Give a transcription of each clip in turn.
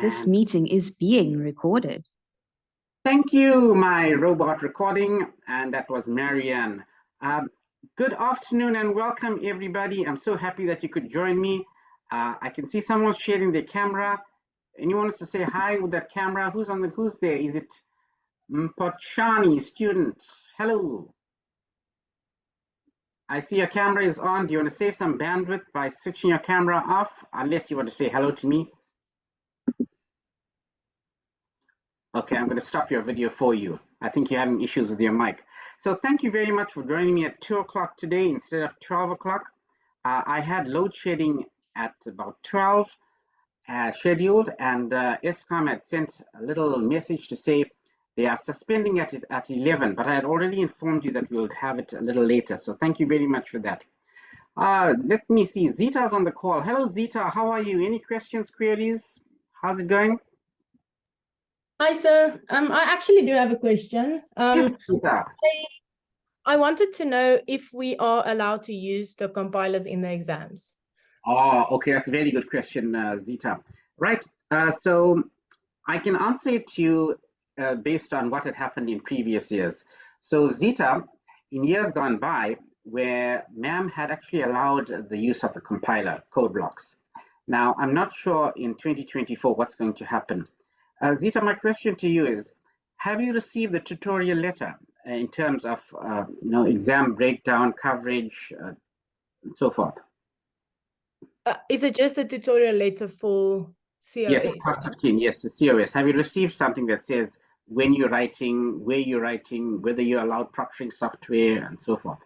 This meeting is being recorded. Thank you, my robot recording, and that was Marianne. Good afternoon and welcome, everybody. I'm so happy that you could join me. I can see someone sharing their camera. Anyone wants to say hi with that camera? Who's there? Is it Mpachani students? Hello. I see your camera is on. Do you want to save some bandwidth by switching your camera off? Unless you want to say hello to me. Okay, I'm going to stop your video for you. I think you're having issues with your mic. So thank you very much for joining me at 2 o'clock today instead of 12 o'clock. I had load shedding at about 12 scheduled, and Eskom had sent a little message to say they are suspending it at 11, but I had already informed you that we would have it a little later. So thank you very much for that. Let me see, Zita's on the call. Hello, Zita, how are you? Any questions, queries? How's it going? Hi, sir. I actually do have a question. Yes, Zita. I wanted to know if we are allowed to use the compilers in the exams. Oh, okay, that's a very good question, Zita. Right, so I can answer it to you based on what had happened in previous years. So Zita, in years gone by, where MAM had actually allowed the use of the compiler code blocks. Now, I'm not sure in 2024 what's going to happen. Zita, my question to you is, have you received the tutorial letter in terms of exam breakdown, coverage, and so forth? Is it just a tutorial letter for COS? Yes, class 15, yes, the COS. Have you received something that says when you're writing, where you're writing, whether you're allowed proctoring software, and so forth?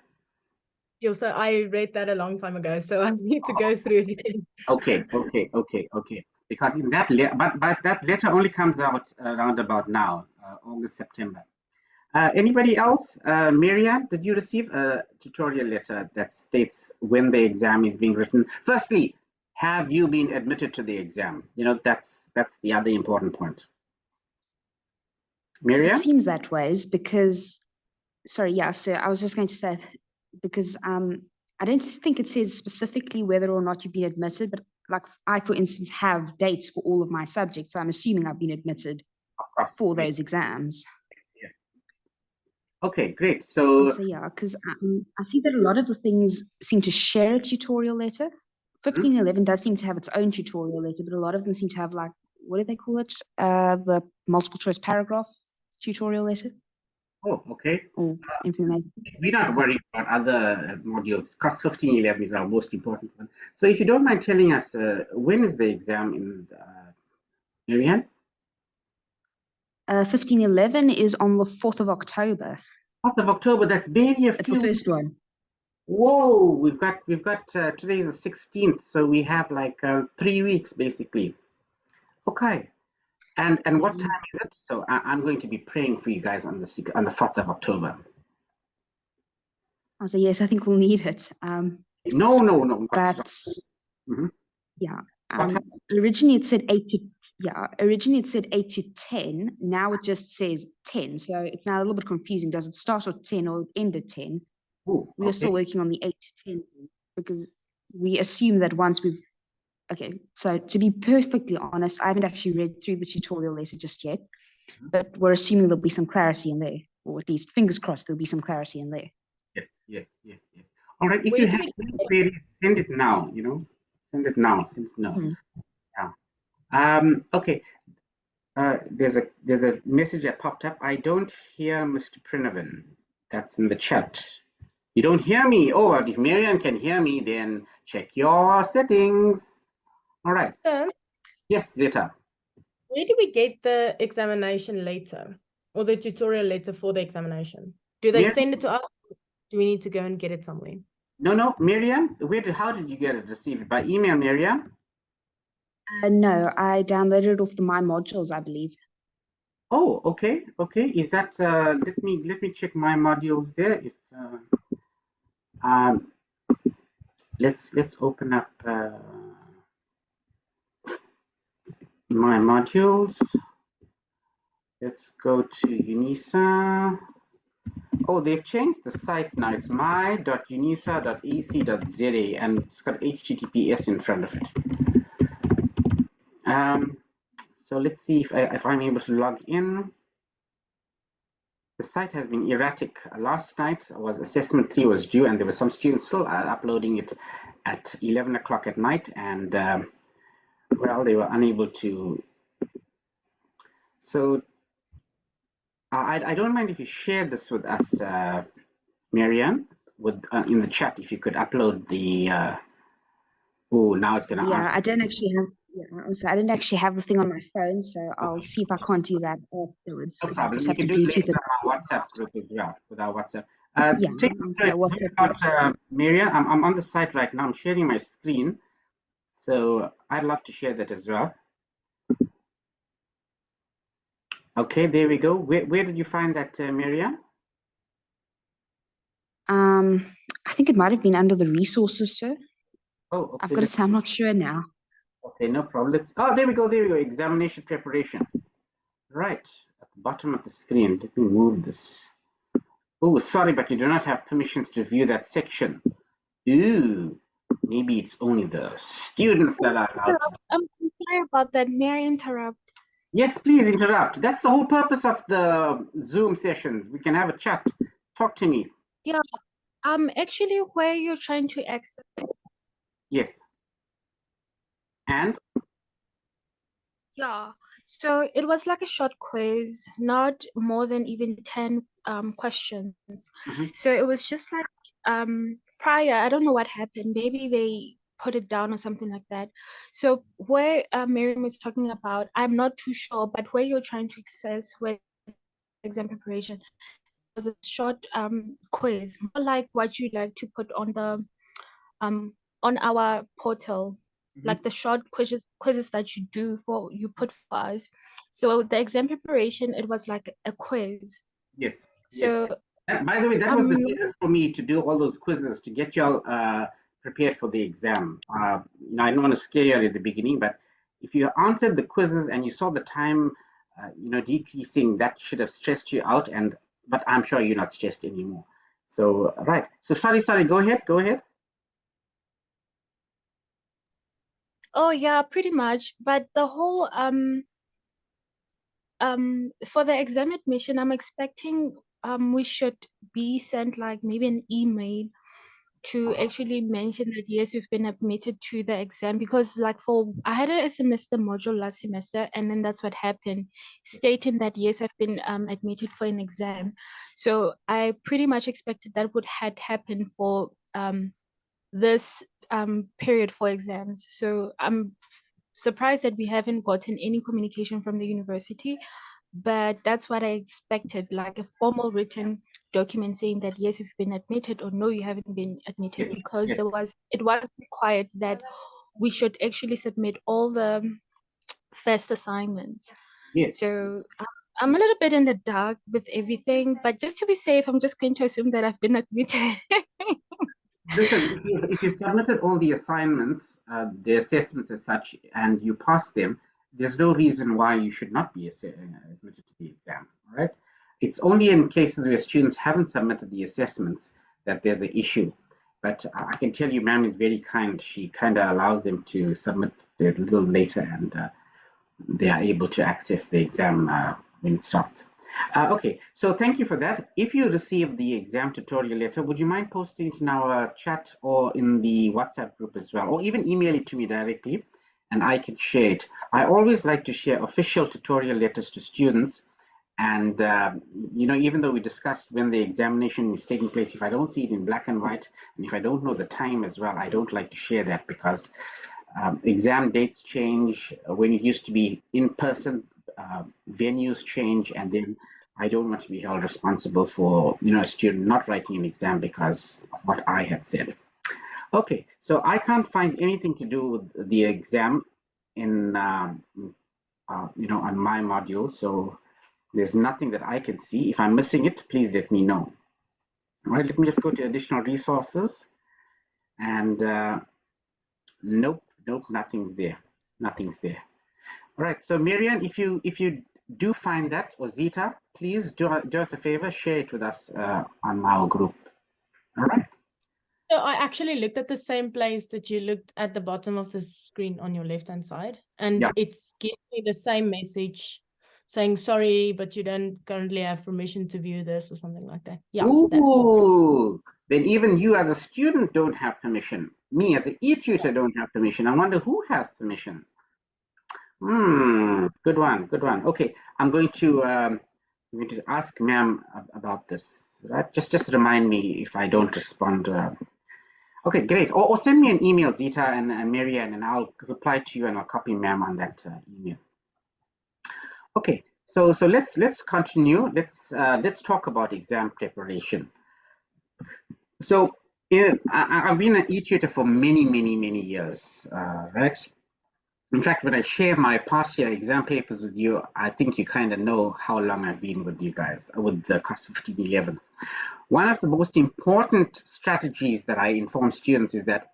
Yeah, so I read that a long time ago, so I need to go through it again. Okay. Because in that letter, but that letter only comes out around about now, August, September. Anybody else? Marianne, did you receive a tutorial letter that states when the exam is being written? Firstly, have you been admitted to the exam? That's the other important point. Marianne? It seems that way because, sorry, yeah, so I was just going to say, because I don't think it says specifically whether or not you've been admitted, but like I, for instance, have dates for all of my subjects. So I'm assuming I've been admitted for those exams. Yeah. Okay, great. So yeah, because I see that a lot of the things seem to share a tutorial letter. 1511 does seem to have its own tutorial letter, but a lot of them seem to have, like, what do they call it? The multiple choice paragraph tutorial letter. Oh, okay. Or information. We're not worried about other modules. Cost 1511 is our most important one. So if you don't mind telling us, when is the exam in Marianne? 1511 is on the 4th of October. 4th of October, that's barely It's the first one. Whoa, we've got today is the 16th, so we have like 3 weeks basically. Okay. And what time is it? So I'm going to be praying for you guys on the 4th of October. So yes, I think we'll need it. No. But yeah, originally it said 8 to 10. Now it just says 10. So it's now a little bit confusing. Does it start at 10 or end at 10? Ooh, we are still working on the 8 to 10 because we assume that once we've. Okay, so to be perfectly honest, I haven't actually read through the tutorial letter just yet, but we're assuming there'll be some clarity in there, or at least fingers crossed there'll be some clarity in there. Yes. All right, if you have any queries, send it now, send it now. Yeah. Okay. There's a message that popped up. I don't hear Mr. Prinavin. That's in the chat. You don't hear me? Oh, if Marianne can hear me, then check your settings. All right. So, yes, Zeta. Where do we get the examination letter or the tutorial letter for the examination? Do they send it to us? Do we need to go and get it somewhere? No, Marianne, how did you get it received? By email, Marianne? No, I downloaded it off the My Modules, I believe. Oh, okay. Is that let me check My Modules there. If let's open up My Modules. Let's go to UNISA. Oh, they've changed the site now. It's my.unisa.ac.za and it's got HTTPS in front of it. So let's see if I'm able to log in. The site has been erratic. Last night was assessment 3 was due, and there were some students still uploading it at 11 o'clock at night, and well, they were unable to. So I don't mind if you share this with us, Marianne, with in the chat. If you could upload the. Oh, now it's going to Yeah, ask. I don't actually have. Yeah, okay, I didn't actually have the thing on my phone, so I'll see if I can't do that afterwards. No problem. Just You have to can do it Bluetooth later it. on our WhatsApp group as well, with our WhatsApp. Yeah, Take so WhatsApp. Marianne. I'm on the site right now. I'm sharing my screen, so I'd love to share that as well. Okay, there we go. Where did you find that, Marianne? I think it might have been under the resources, sir. Oh, okay. I've got to say, I'm not sure now. Okay, no problem. Oh, there we go. There we go. Examination preparation. Right at the bottom of the screen. Let me move this. Oh, sorry, but you do not have permissions to view that section. Ooh, maybe it's only the students that are allowed to. I'm sorry about that. May I interrupt? Yes, please interrupt. That's the whole purpose of the Zoom sessions. We can have a chat. Talk to me. Yeah, actually where you're trying to access. Yes. And? Yeah, so it was like a short quiz, not more than even 10 questions. So it was just like prior, I don't know what happened. Maybe they put it down or something like that. So where Miriam was talking about, I'm not too sure, but where you're trying to access where exam preparation was a short quiz, more like what you like to put on our portal, like the short quizzes that you put for us. So the exam preparation, it was like a quiz. Yes. So And by the way, that was the reason for me to do all those quizzes to get y'all prepared for the exam. You know, I don't want to scare you at the beginning, but if you answered the quizzes and you saw the time, you know, decreasing, that should have stressed you out. But I'm sure you're not stressed anymore. So right. So sorry. Go ahead. oh yeah, pretty much. But the whole for the exam admission, I'm expecting we should be sent like maybe an email to actually mention that yes, we've been admitted to the exam, because like I had a semester module last semester, and then that's what happened, stating that yes, I've been admitted for an exam. So I pretty much expected that would had happened for this period for exams. So I'm surprised that we haven't gotten any communication from the university, but that's what I expected, like a formal written document saying that yes, you've been admitted, or no, you haven't been admitted, because it was required that we should actually submit all the first assignments. So I'm a little bit in the dark with everything, but just to be safe, I'm just going to assume that I've been admitted. Listen, if you submitted all the assignments, the assessments as such, and you passed them, there's no reason why you should not be admitted to the exam, all right? It's only in cases where students haven't submitted the assessments that there's an issue. But I can tell you, ma'am is very kind. She kind of allows them to submit a little later, and they are able to access the exam when it starts. Okay, so thank you for that. If you receive the exam tutorial letter, would you mind posting it in our chat or in the WhatsApp group as well, or even email it to me directly, and I can share it. I always like to share official tutorial letters to students, and you know, even though we discussed when the examination is taking place, if I don't see it in black and white, and if I don't know the time as well, I don't like to share that, because exam dates change. When it used to be in person, venues change, and then I don't want to be held responsible for, you know, a student not writing an exam because of what I had said. Okay, so I can't find anything to do with the exam in you know, on my module, so there's nothing that I can see. If I'm missing it, please let me know. All right, let me just go to additional resources, and nope, nothing's there. All right, so Marianne, if you do find that, or Zita, please do us a favor, share it with us on our group. All right. So I actually looked at the same place that you looked at the bottom of the screen on your left-hand side, and Yeah. it's giving me the same message saying, sorry, but you don't currently have permission to view this or something like that. Yeah. Ooh, then even you as a student don't have permission. Me as an e-tutor don't have permission. I wonder who has permission. Good one, good one. Okay, I'm going to ask ma'am about this. Right? Just remind me if I don't respond. Okay, great. Or send me an email, Zita and Marianne, and I'll reply to you and I'll copy ma'am on that email. Okay, so let's continue. Let's talk about exam preparation. So I've been an e-tutor for many years, right? In fact, when I share my past year exam papers with you, I think you kind of know how long I've been with you guys, with the COS 1511. One of the most important strategies that I inform students is that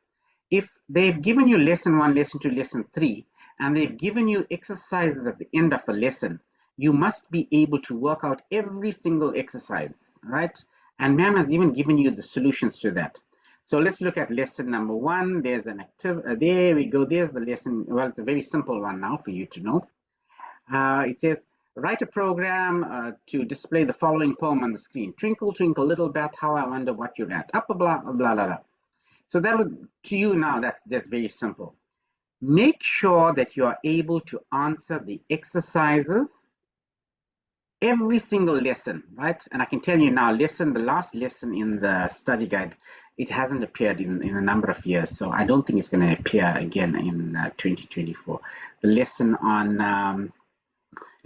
if they've given you lesson 1, lesson 2, lesson 3, and they've given you exercises at the end of a lesson, you must be able to work out every single exercise, right? And ma'am has even given you the solutions to that. So let's look at lesson number 1. There's an activity. There we go. There's the lesson. Well, it's a very simple one now for you to know. It says, write a program to display the following poem on the screen. Twinkle, twinkle, little bat, how I wonder what you're at. Up, blah, blah, blah, blah. So that was, to you now, that's very simple. Make sure that you are able to answer the exercises every single lesson, right? And I can tell you now, the last lesson in the study guide, it hasn't appeared in a number of years. So I don't think it's going to appear again in 2024. The lesson on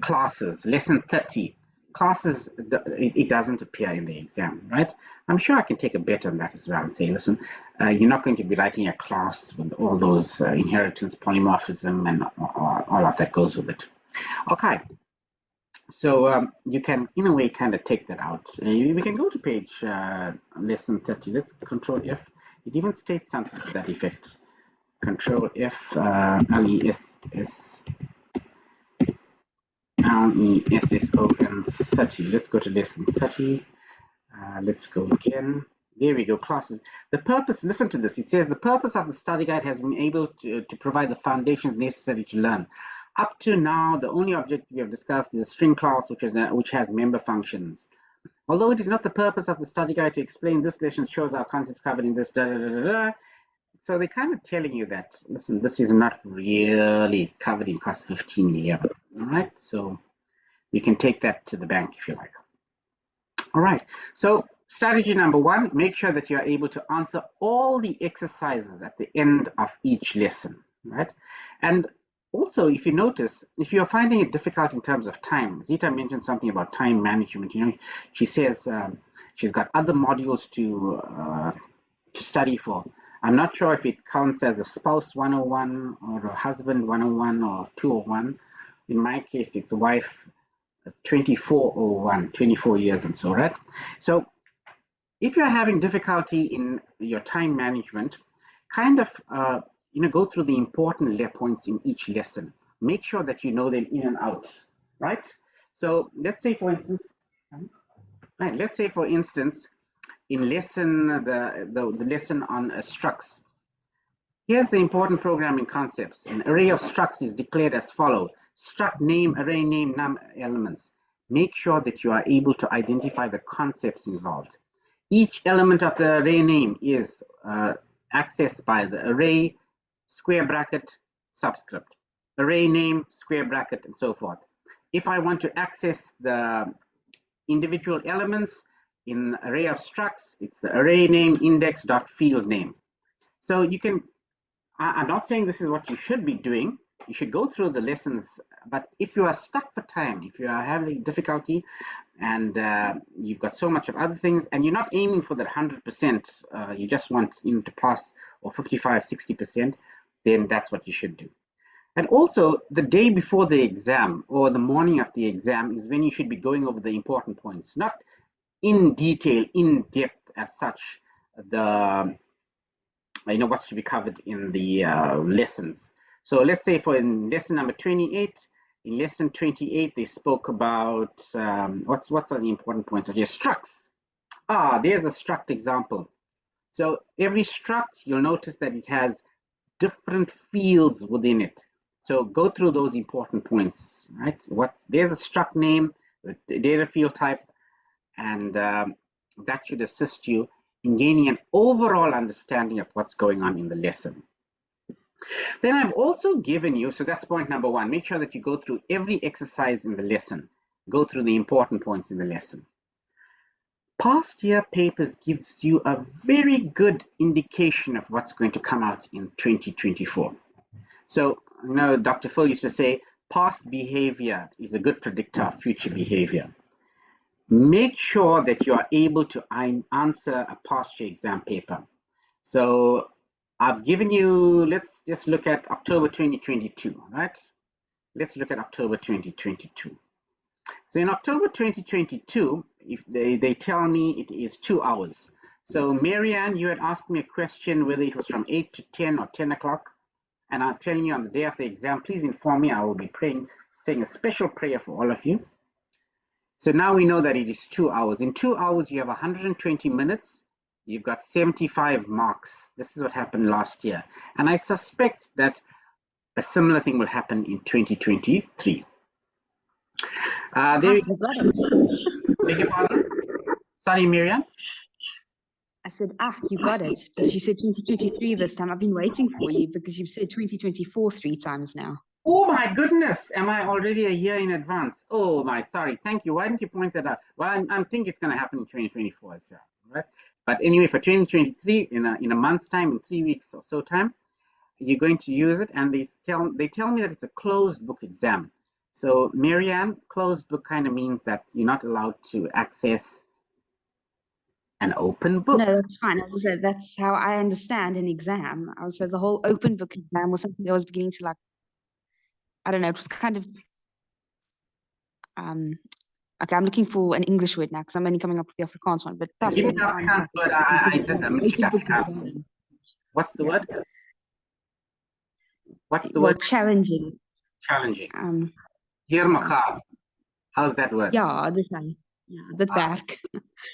classes, lesson 30. Classes, it doesn't appear in the exam, right? I'm sure I can take a bet on that as well and say, listen, you're not going to be writing a class with all those inheritance, polymorphism, and all of that goes with it. Okay, so you can, in a way, kind of take that out. We can go to page lesson 30. Let's Control F. It even states something to that effect. Control F, LESS. LESSON 30. Let's go to lesson 30. Let's go again. There we go, classes. The purpose, listen to this. It says the purpose of the study guide has been able to provide the foundations necessary to learn. Up to now, the only object we have discussed is a string class, which has member functions. Although it is not the purpose of the study guide to explain this lesson shows our concepts covered in this, so they're kind of telling you that, listen, this is not really covered in COS 1511. All right, so you can take that to the bank if you like. All right, so strategy number 1, make sure that you're able to answer all the exercises at the end of each lesson, right? And also, if you notice, if you're finding it difficult in terms of time, Zita mentioned something about time management. You know, she says she's got other modules to study for. I'm not sure if it counts as a spouse 101 or a husband 101 or 201. In my case, it's a wife 2401, 24 years and so, right? So if you're having difficulty in your time management, kind of go through the important points in each lesson. Make sure that you know them in and out, right? So let's say, for instance, in lesson the lesson on structs. Here's the important programming concepts. An array of structs is declared as follows: struct name, array name, num elements. Make sure that you are able to identify the concepts involved. Each element of the array name is accessed by the array, square bracket, subscript, array name, square bracket, and so forth. If I want to access the individual elements in array of structs, it's the array name index.field name. So you can, I'm not saying this is what you should be doing. You should go through the lessons, but if you are stuck for time, if you are having difficulty and you've got so much of other things and you're not aiming for that 100%, you just want to pass or 55, 60%, then that's what you should do. And also the day before the exam or the morning of the exam is when you should be going over the important points, not in detail, in depth as such, what's to be covered in the lessons. So let's say in lesson number 28, in lesson 28, they spoke about, what's are the important points? Yes, structs. There's the struct example. So every struct, you'll notice that it has different fields within it. So go through those important points, right? There's a struct name, the data field type, and that should assist you in gaining an overall understanding of what's going on in the lesson. Then I've also given you, so that's point number one, make sure that you go through every exercise in the lesson, go through the important points in the lesson. Past year papers gives you a very good indication of what's going to come out in 2024. So, you know, Dr. Phil used to say, past behavior is a good predictor of future behavior. Make sure that you are able to answer a past year exam paper. So I've given you, let's just look at October 2022, right? Let's look at October 2022. So in October 2022, if they tell me it is 2 hours. So Marianne, you had asked me a question whether it was from 8 to 10 or 10 o'clock. And I'm telling you on the day of the exam, please inform me. I will be praying, saying a special prayer for all of you. So now we know that it is 2 hours. In 2 hours, you have 120 minutes. You've got 75 marks. This is what happened last year. And I suspect that a similar thing will happen in 2023. There you got it. beg your pardon? Sorry, Miriam. I said, you got it. But you said 2023 this time. I've been waiting for you because you've said 2024 3 times now. Oh my goodness, am I already a year in advance? Oh my, sorry, thank you. Why didn't you point that out? Well, I'm thinking it's going to happen in 2024 as well, right? But anyway, for 2023, in a month's time, in 3 weeks or so time, you're going to use it, and they tell me that it's a closed book exam. So, Marianne, closed book kind of means that you're not allowed to access an open book. No, that's fine. As I said, that's how I understand an exam. I would say the whole open book exam was something that was beginning to, like, I don't know, it was kind of okay, I'm looking for an English word now because I'm only coming up with the Afrikaans one, but that's Give me the Afrikaans word. I did the Afrikaans. What's the word? What's the word? Challenging. Challenging. Hier mekaar. How's that word? Ja, dis nou. Ja, dit werk.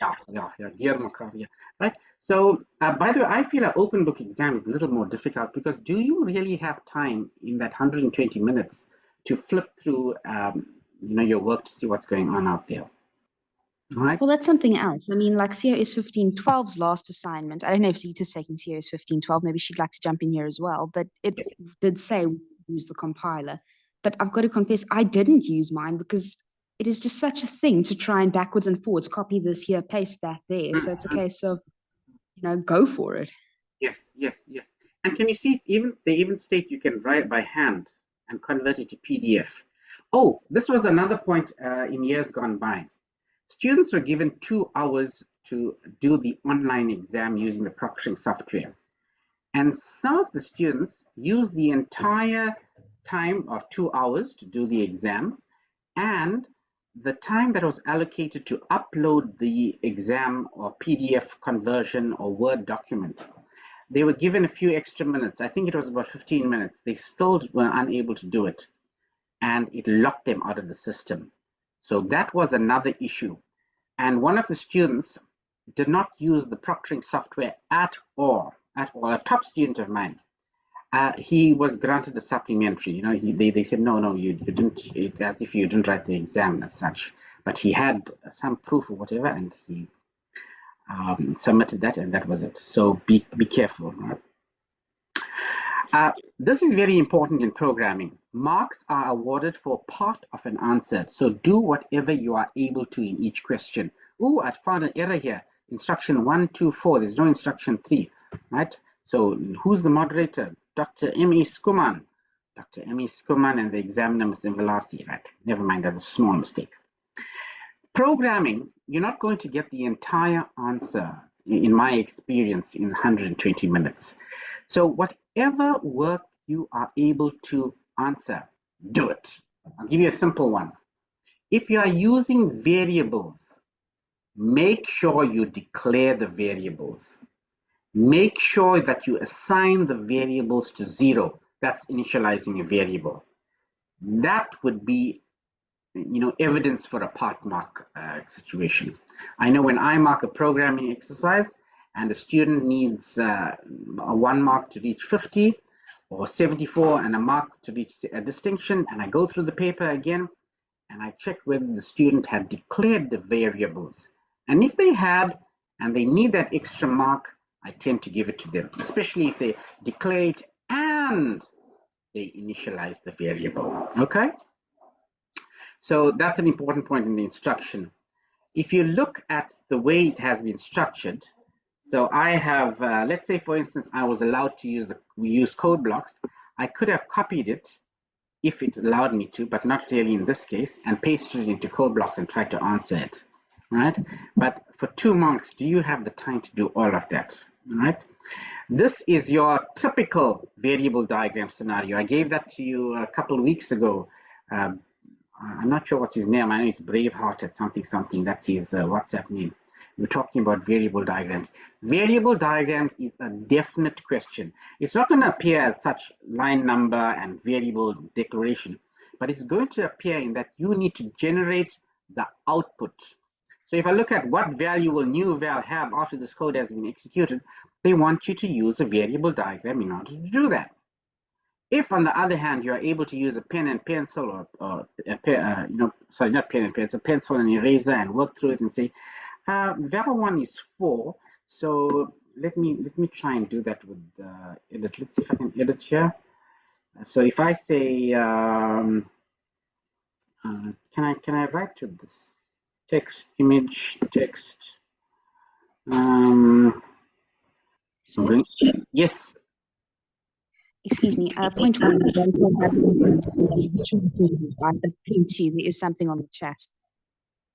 Yeah, dear mekaar, yeah. Right. So, by the way, I feel an open book exam is a little more difficult because do you really have time in that 120 minutes to flip through, you know, your work to see what's going on out there? Right. Well, that's something else. I mean, like COS 1512's last assignment. I don't know if Zita's taking COS 1512. Maybe she'd like to jump in here as well. But it did say use the compiler. But I've got to confess, I didn't use mine because it is just such a thing to try and backwards and forwards copy this here, paste that there. So it's a case of, you know, go for it. Yes. And can you see they even state you can write by hand and convert it to PDF. Oh, this was another point in years gone by. Students were given 2 hours to do the online exam using the proctoring software. And some of the students used the entire time of 2 hours to do the exam, and the time that was allocated to upload the exam or PDF conversion or Word document, they were given a few extra minutes. I think it was about 15 minutes. They still were unable to do it, and it locked them out of the system. So that was another issue. And one of the students did not use the proctoring software at all, a top student of mine. He was granted a supplementary. You know, they said, no, you didn't, it's as if you didn't write the exam as such. But he had some proof or whatever, and he submitted that, and that was it. So be careful. This is very important in programming. Marks are awarded for part of an answer. So do whatever you are able to in each question. Oh, I found an error here. Instruction 1, 2, 4. There's no instruction 3, right? So who's the moderator? Dr. M.E. Skuman. Dr. M.E. Skuman and the examiner, Mr. Velasi, right? Never mind, that's a small mistake. Programming, you're not going to get the entire answer, in my experience, in 120 minutes. So whatever work you are able to answer, do it. I'll give you a simple one. If you are using variables, make sure you declare the variables. Make sure that you assign the variables to 0. That's initializing a variable. That would be, you know, evidence for a part mark situation. I know when I mark a programming exercise and a student needs a 1 mark to reach 50 or 74 and a mark to reach a distinction, and I go through the paper again and I check whether the student had declared the variables. And if they had, and they need that extra mark, I tend to give it to them, especially if they declare it and they initialize the variable, okay? So that's an important point in the instruction. If you look at the way it has been structured, so I have, let's say for instance, I was allowed to use code blocks. I could have copied it if it allowed me to, but not really in this case, and pasted it into code blocks and tried to answer it, right? But for 2 marks, do you have the time to do all of that, right? This is your typical variable diagram scenario. I gave that to you a couple of weeks ago. I'm not sure what's his name. I know it's Braveheart at something. That's his WhatsApp name. We're talking about variable diagrams. Variable diagrams is a definite question. It's not going to appear as such line number and variable declaration, but it's going to appear in that you need to generate the output. So if I look at what value will new val have after this code has been executed, they want you to use a variable diagram in order to do that. If, on the other hand, you are able to use a pen and pencil, or sorry, not pen and pencil, pencil and eraser, and work through it and say, val 1 is 4. So let me try and do that with edit. Let's see if I can edit here. So if I say, can I write to this text, image, text? Yes. Excuse me, point 1, there is something on the chat.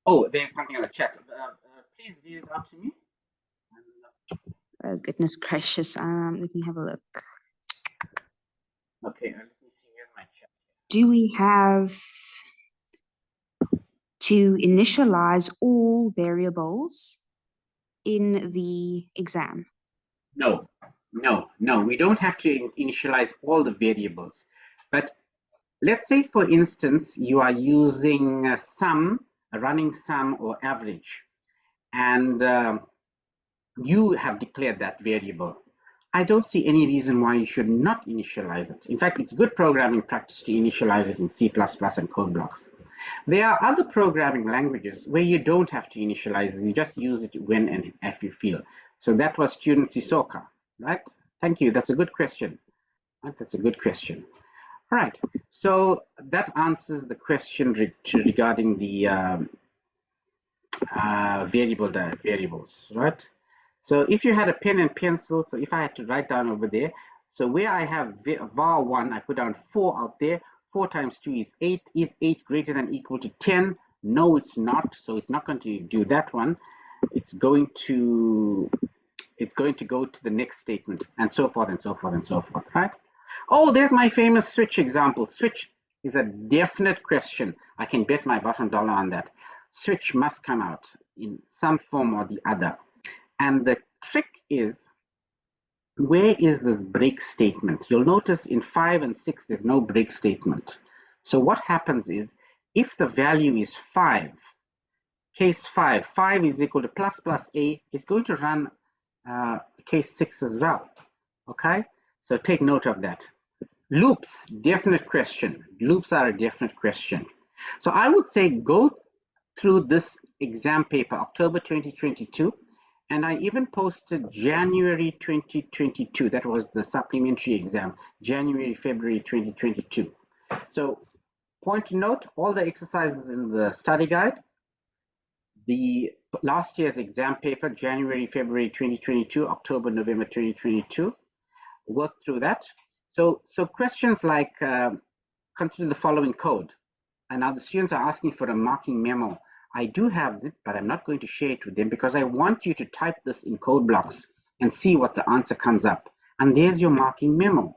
Oh, there's something on the chat. Please read it out to me. Oh, goodness gracious. Let me have a look. Okay, let me see. Where's my chat? Do we have to initialize all variables in the exam? No, we don't have to initialize all the variables. But let's say, for instance, you are using a running sum or average, and you have declared that variable. I don't see any reason why you should not initialize it. In fact, it's good programming practice to initialize it in C++ and code blocks. There are other programming languages where you don't have to initialize it. You just use it when and if you feel. So that was student Sissoka, right? Thank you. That's a good question. Right? That's a good question. All right. So that answers the question regarding the variables, right? So if you had a pen and pencil, so if I had to write down over there, so where I have var 1, I put down 4 out there. 4 times 2 is 8. Is 8 greater than or equal to 10? No, it's not. So it's not going to do that one. It's going to go to the next statement, and so forth and so forth and so forth, right? Oh, there's my famous switch example. Switch is a definite question. I can bet my bottom dollar on that. Switch must come out in some form or the other. And the trick is, where is this break statement? You'll notice in 5 and 6, there's no break statement. So what happens is, if the value is 5, case 5 is equal to plus a, is going to run case 6 as well, okay? So take note of that. Loops, definite question. Loops are a definite question. So I would say go through this exam paper, October 2022, and I even posted January 2022. That was the supplementary exam, January, February 2022. So point to note, all the exercises in the study guide, the last year's exam paper, January, February 2022, October, November 2022, work through that. So questions like, consider the following code. And now the students are asking for a marking memo. I do have it, but I'm not going to share it with them because I want you to type this in code blocks and see what the answer comes up. And there's your marking memo,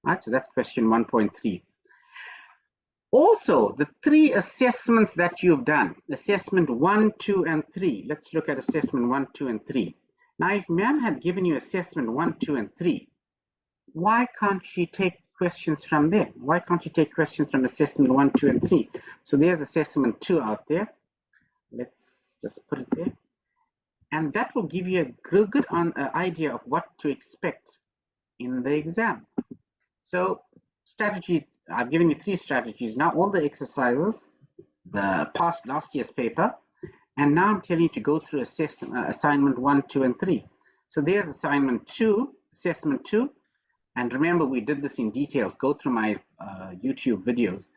right? So that's question 1.3. Also, the 3 assessments that you've done, assessment 1, 2, and 3. Let's look at assessment 1, 2, and 3. Now, if ma'am had given you assessment 1, 2, and 3, why can't she take questions from there? Why can't you take questions from assessment 1, 2, and 3? So there's assessment 2 out there. Let's just put it there. and that will give you a good idea of what to expect in the exam. So strategy, I've given you 3 strategies. Now all the exercises, the last year's paper, and now I'm telling you to go through assignment 1, 2, and 3. So there's assignment 2, assessment 2, and remember we did this in details. Go through my YouTube videos.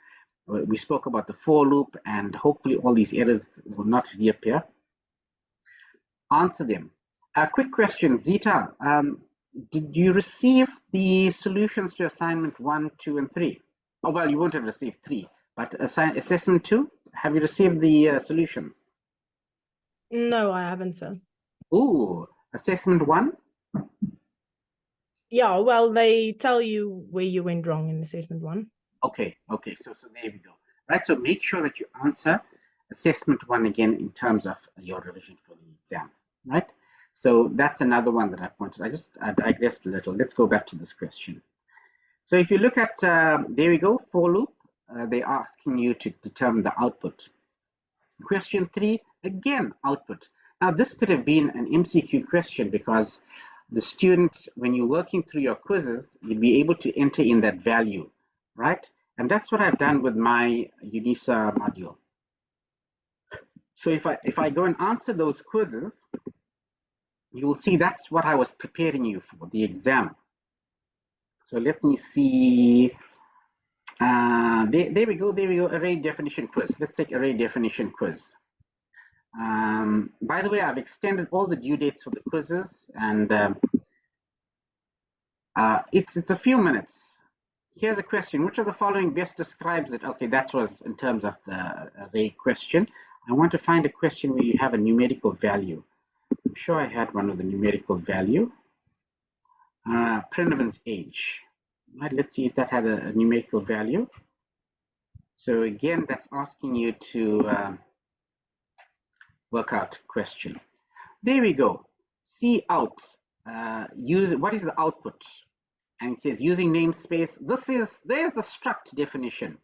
We spoke about the for loop, and hopefully all these errors will not reappear. Answer them. A quick question, Zita. Did you receive the solutions to assignment 1, 2, and 3? Oh, well, you won't have received 3, but assessment 2, have you received the solutions? No, I haven't, sir. Ooh, assessment 1? Yeah, well, they tell you where you went wrong in assessment 1. Okay, so there we go. Right, so make sure that you answer assessment 1 again in terms of your revision for the exam, right? So that's another one that I pointed. I digressed a little. Let's go back to this question. So if you look at, there we go, for loop, they're asking you to determine the output. Question 3, again, output. Now this could have been an MCQ question because the student, when you're working through your quizzes, you'd be able to enter in that value, right? And that's what I've done with my UNISA module. So if I go and answer those quizzes, you will see that's what I was preparing you for, the exam. So let me see. There we go, array definition quiz. Let's take array definition quiz. By the way, I've extended all the due dates for the quizzes, and it's a few minutes. Here's a question. Which of the following best describes it? Okay, that was in terms of the array question. I want to find a question where you have a numerical value. I'm sure I had one with a numerical value. Prinavin's age. Right, let's see if that had a numerical value. So again, that's asking you to work out question. There we go. See out. What is the output? And it says using namespace. There's the struct definition,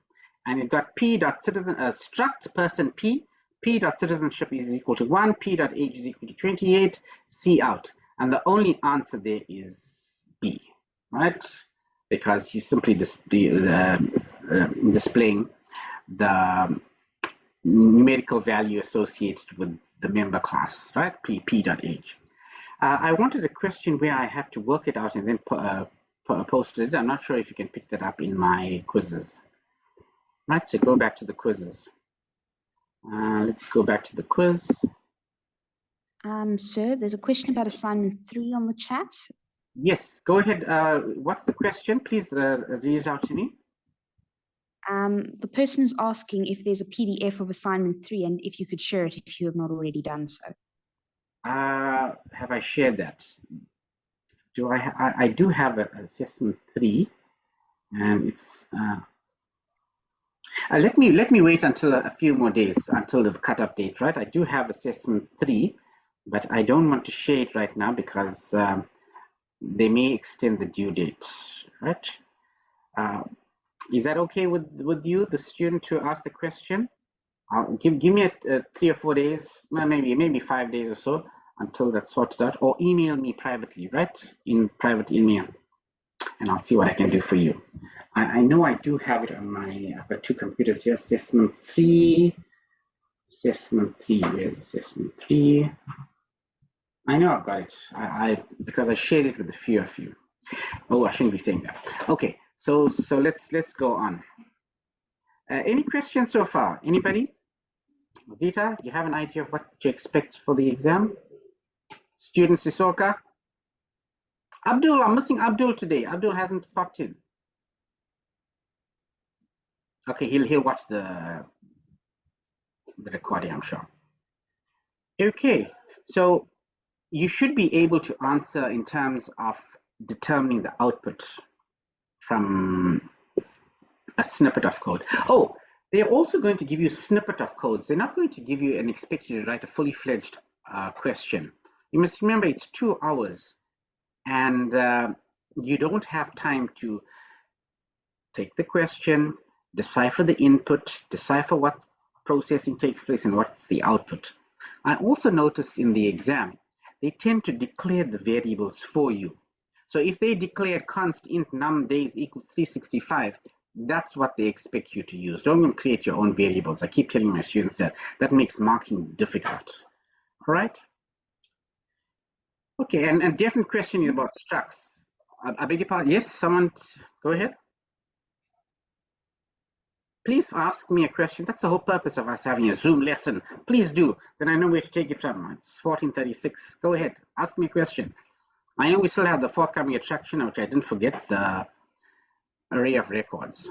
and you've got p.citizen struct person p.citizenship is equal to 1, p.age is equal to 28, C out, and the only answer there is B, right? Because you simply displaying the numerical value associated with the member class, right? p.age. I wanted a question where I have to work it out and then post it. I'm not sure if you can pick that up in my quizzes. Right, so go back to the quizzes. Let's go back to the quiz. Sir, there's a question about assignment 3 on the chat. Yes, go ahead. What's the question? Please read it out to me. The person is asking if there's a PDF of assignment 3 and if you could share it if you have not already done so. Have I shared that? Do I do have an assessment 3, and it's let me wait until a few more days until the cutoff date, right? I do have assessment 3, but I don't want to share it right now because they may extend the due date, right? Is that okay with you, the student, to ask the question? Give me a 3 or 4 days, maybe 5 days or so until that's sorted out, or email me privately, right? In private email, and I'll see what I can do for you. I know I do have it on my, I've got 2 computers here. Assessment 3, where's assessment 3? I know I've got it. Because I shared it with a few of you. Oh, I shouldn't be saying that. Okay, so let's go on. Any questions so far? Anybody? Zita, you have an idea of what to expect for the exam? Student Sisoka? Abdul, I'm missing Abdul today. Abdul hasn't popped in. Okay, he'll watch the recording, I'm sure. Okay, so you should be able to answer in terms of determining the output from a snippet of code. Oh, they're also going to give you a snippet of codes. They're not going to give you and expect you to write a fully fledged question. You must remember it's 2 hours, and you don't have time to take the question, decipher the input, decipher what processing takes place and what's the output. I also noticed in the exam, they tend to declare the variables for you. So if they declare const int num days equals 365, that's what they expect you to use. Don't create your own variables. I keep telling my students that makes marking difficult. All right. Okay, and different question is about structs. I beg your pardon. Yes, someone, go ahead. Please ask me a question. That's the whole purpose of us having a Zoom lesson. Please do. Then I know where to take it from. It's 14:36. Go ahead. Ask me a question. I know we still have the forthcoming attraction, which I didn't forget, the array of records.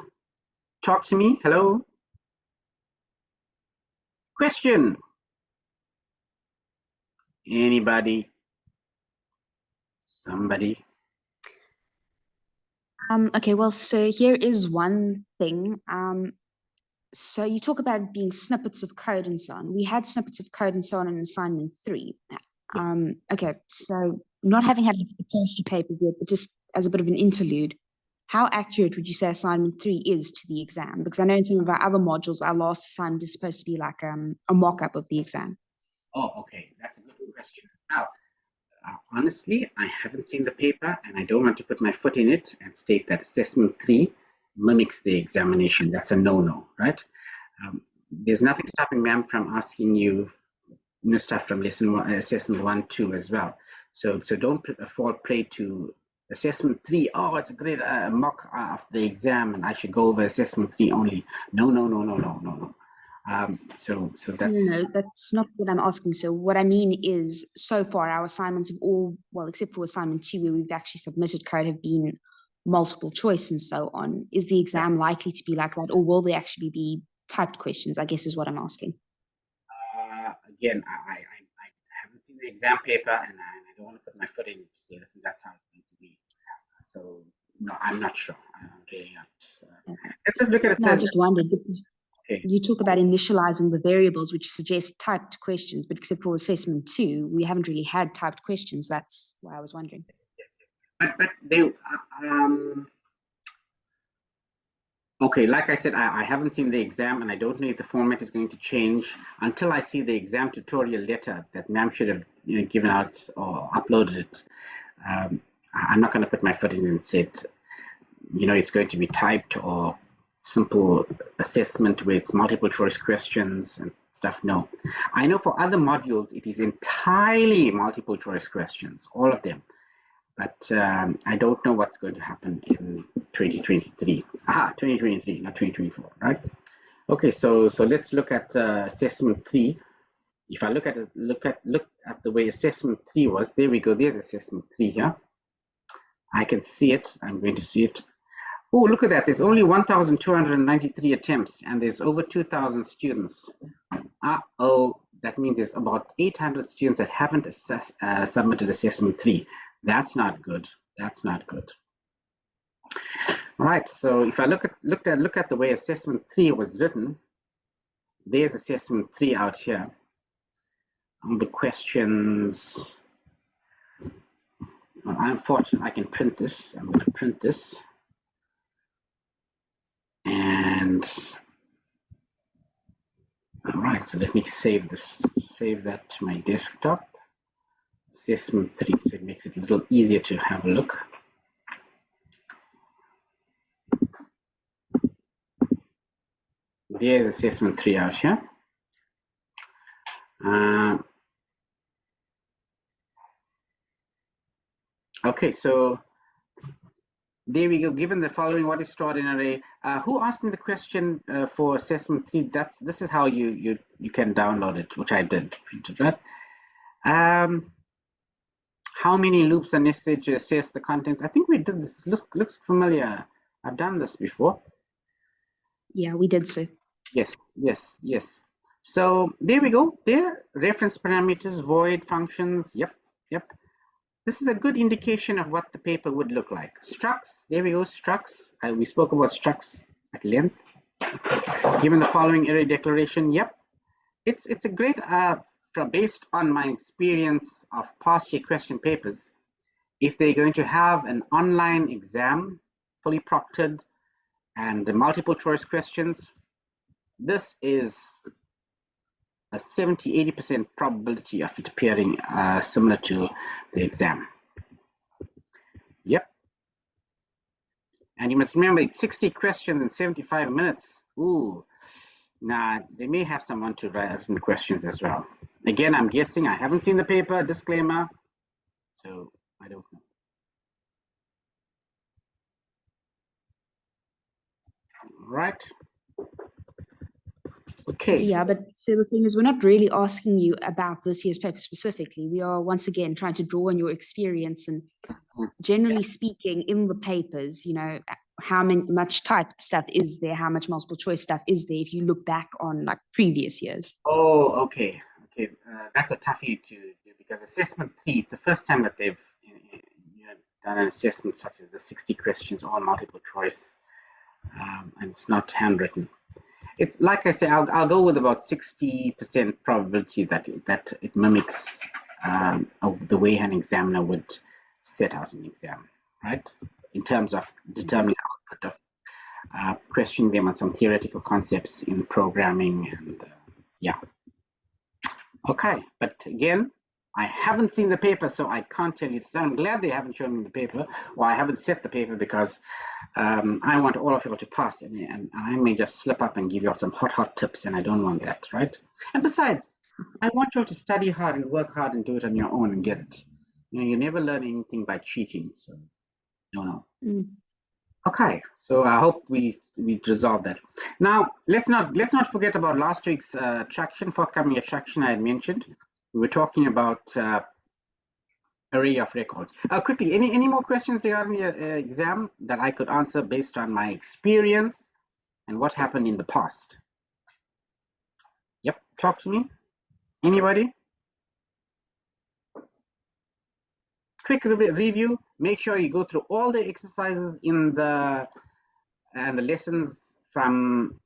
Talk to me. Hello. Question. Anybody? Somebody? Okay, well, so here is one thing. So you talk about being snippets of code and so on. We had snippets of code and so on in assignment 3. Yes. Okay, so not having had the poster paper yet, but just as a bit of an interlude, how accurate would you say assignment 3 is to the exam? Because I know in some of our other modules, our last assignment is supposed to be like a mock-up of the exam. Oh, okay. That's a good question. Now, honestly, I haven't seen the paper and I don't want to put my foot in it and state that assessment 3 mimics the examination. That's a no-no, right? There's nothing stopping ma'am from asking you stuff from lesson 1, assessment 1, 2 as well. So don't fall prey to assessment 3. Oh, it's a great mock of the exam and I should go over assessment 3 only. No. So that's No, that's not what I'm asking. So what I mean is, so far our assignments have all, well, except for assignment 2, where we've actually submitted code, have been multiple choice and so on. Is the exam likely to be like that, or will there actually be typed questions, I guess is what I'm asking. Again, I haven't seen the exam paper and I don't want to put my foot in to say, listen, that's how it's going to be. So no, I'm not sure. I'm really not. Let's just look at a No, I just wondered. Okay. You talk about initializing the variables, which suggest typed questions, but except for assessment 2, we haven't really had typed questions. That's why I was wondering. But they, okay, like I said, I haven't seen the exam and I don't know if the format is going to change until I see the exam tutorial letter that ma'am should have given out or uploaded it. I'm not going to put my foot in and say, it's going to be typed or simple assessment where it's multiple choice questions and stuff. No, I know for other modules it is entirely multiple choice questions, all of them, but I don't know what's going to happen in 2023. 2023, not 2024, right? Okay, so let's look at assessment 3. If I look at the way assessment 3 was, there we go. There's assessment 3 here. I can see it. I'm going to see it. Oh, look at that. There's only 1,293 attempts and there's over 2,000 students. That means there's about 800 students that haven't submitted assessment 3. That's not good. That's not good. All right. So if I look at the way assessment 3 was written, there's assessment 3 out here. The questions. Well, I'm fortunate I can print this. I'm going to print this. And all right, so let me save that to my desktop. Assessment 3, so it makes it a little easier to have a look. There's assessment 3 out here. Okay, so there we go. Given the following, what is stored in array? Who asked me the question for assessment 3? This is how you can download it, which I did print it, right? How many loops are necessary to assess the contents? I think we did this. Looks familiar. I've done this before. Yeah, we did so. Yes. So there we go. There, reference parameters, void functions. Yep. This is a good indication of what the paper would look like. Structs, there we go, structs. We spoke about structs at length. Given the following array declaration, yep. It's a great, based on my experience of past year question papers, if they're going to have an online exam, fully proctored, and the multiple choice questions, this is a 70–80% probability of it appearing similar to the exam. Yep. And you must remember, it's 60 questions in 75 minutes. Ooh. Nah, they may have someone to write written questions as well. Again, I'm guessing. I haven't seen the paper, disclaimer, so I don't know. Right. Okay. Yeah, but so the thing is, we're not really asking you about this year's paper specifically. We are once again trying to draw on your experience and generally speaking in the papers, you know, how much typed stuff is there, how much multiple choice stuff is there if you look back on like previous years. Oh, okay. Okay, that's a toughie to do because assessment 3, it's the first time that they've done an assessment such as the 60 questions, all multiple choice, and it's not handwritten. It's like I say, I'll go with about 60% probability that it mimics the way an examiner would set out an exam, right? In terms of determining output of questioning them on some theoretical concepts in programming and yeah. Okay, but again, I haven't seen the paper, so I can't tell you. So I'm glad they haven't shown me the paper, or I haven't set the paper because I want all of you to pass, and I may just slip up and give you all some hot tips, and I don't want that, right? And besides, I want you all to study hard and work hard and do it on your own and get it. You know, you never learn anything by cheating, so no. Okay, so I hope we resolve that. Now let's not forget about last week's forthcoming attraction I had mentioned. We were talking about array of records. Quickly, any more questions regarding the exam that I could answer based on my experience and what happened in the past? Yep, talk to me. Anybody? Quick review. Make sure you go through all the exercises in the lessons from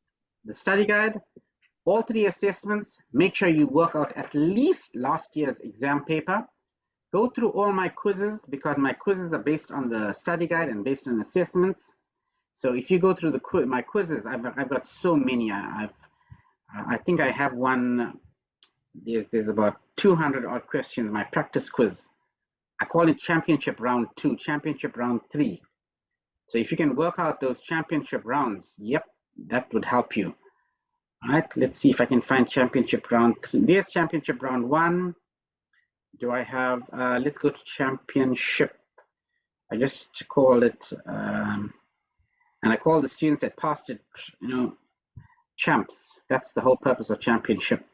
the study guide, all 3 assessments. Make sure you work out at least last year's exam paper. Go through all my quizzes because my quizzes are based on the study guide and based on assessments. So if you go through my quizzes, I've got so many. I think I have one. There's about 200 odd questions. My practice quiz. I call it championship round 2, championship round 3. So if you can work out those championship rounds, yep, that would help you. All right, let's see if I can find championship round 3. There's championship round 1. Do I have, let's go to championship. I just call it, and I call the students that passed it, you know, champs. That's the whole purpose of championship.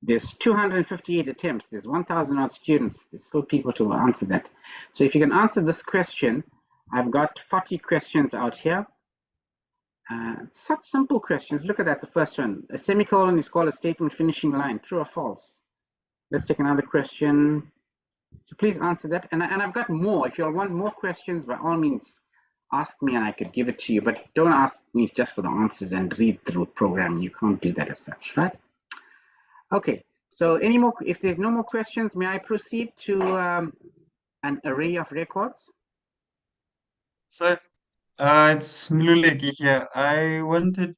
There's 258 attempts. There's 1,000 odd students. There's still people to answer that. So if you can answer this question, I've got 40 questions out here. Such simple questions. Look at that, the first one. A semicolon is called a statement finishing line. True or false? Let's take another question. So please answer that. And I've got more. If you all want more questions, by all means, ask me and I could give it to you. But don't ask me just for the answers and read through programming. You can't do that as such, right? Okay, so if there's no more questions, may I proceed to an array of records? Sir, it's Mluleki here. I wanted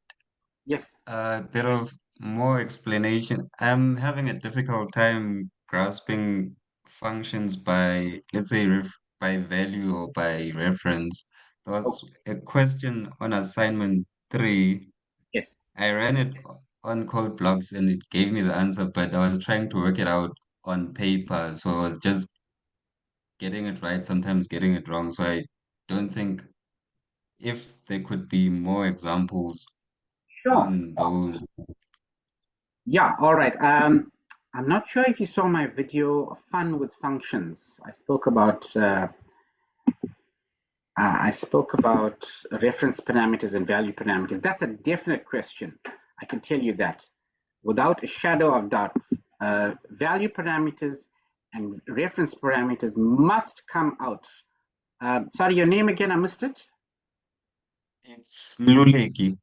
a bit of more explanation. I'm having a difficult time grasping functions by, let's say, by value or by reference. There was a question on assignment 3. Yes. I ran it on code blocks and it gave me the answer, but I was trying to work it out on paper. So I was just getting it right, sometimes getting it wrong. So I don't think if there could be more examples on those. Yeah, all right. I'm not sure if you saw my video, Fun with Functions. I spoke about reference parameters and value parameters. That's a definite question. I can tell you that without a shadow of doubt. Value parameters and reference parameters must come out. Sorry, your name again? I missed it. It's Mluleki.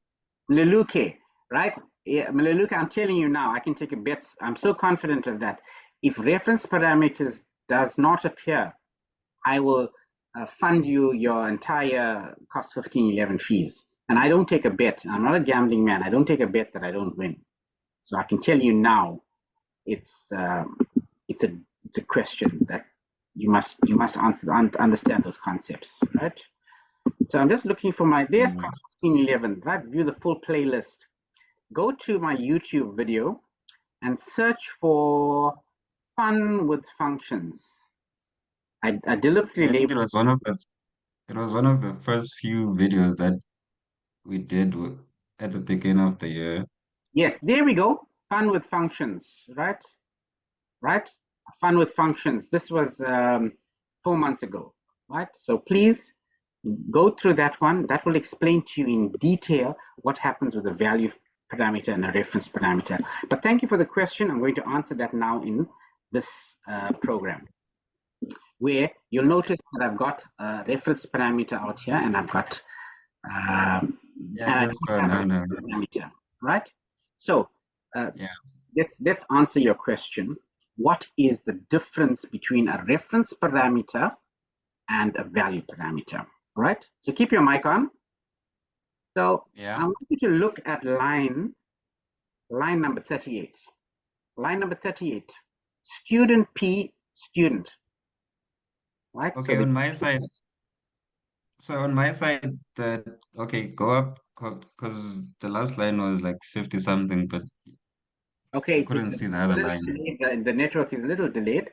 Mluluke, right? Yeah, Mluluke, I'm telling you now, I can take a bet. I'm so confident of that. If reference parameters does not appear, I will fund you your entire cost 1511 fees. And I don't take a bet. I'm not a gambling man. I don't take a bet that I don't win. So I can tell you now, it's a question that you must answer, understand those concepts, right? So I'm just looking for there's class 1511, right? View the full playlist. Go to my YouTube video and search for fun with functions. I deliberately I think it was one of the first few videos that we did at the beginning of the year. Yes, there we go. Fun with functions, right? Right? Fun with functions. This was 4 months ago, right? So please go through that one. That will explain to you in detail what happens with a value parameter and a reference parameter. But thank you for the question. I'm going to answer that now in this program, where you'll notice that I've got a reference parameter out here, and I've got Yeah, just scroll down now. parameter, right? So Yeah. let's answer your question. What is the difference between a reference parameter and a value parameter, right? So keep your mic on. So Yeah. I want you to look at line number 38. Line number 38, student P, student, right? Okay, on my side. So on my side, go up because the last line was like 50 something, but okay, I couldn't see the other lines. The network is a little delayed.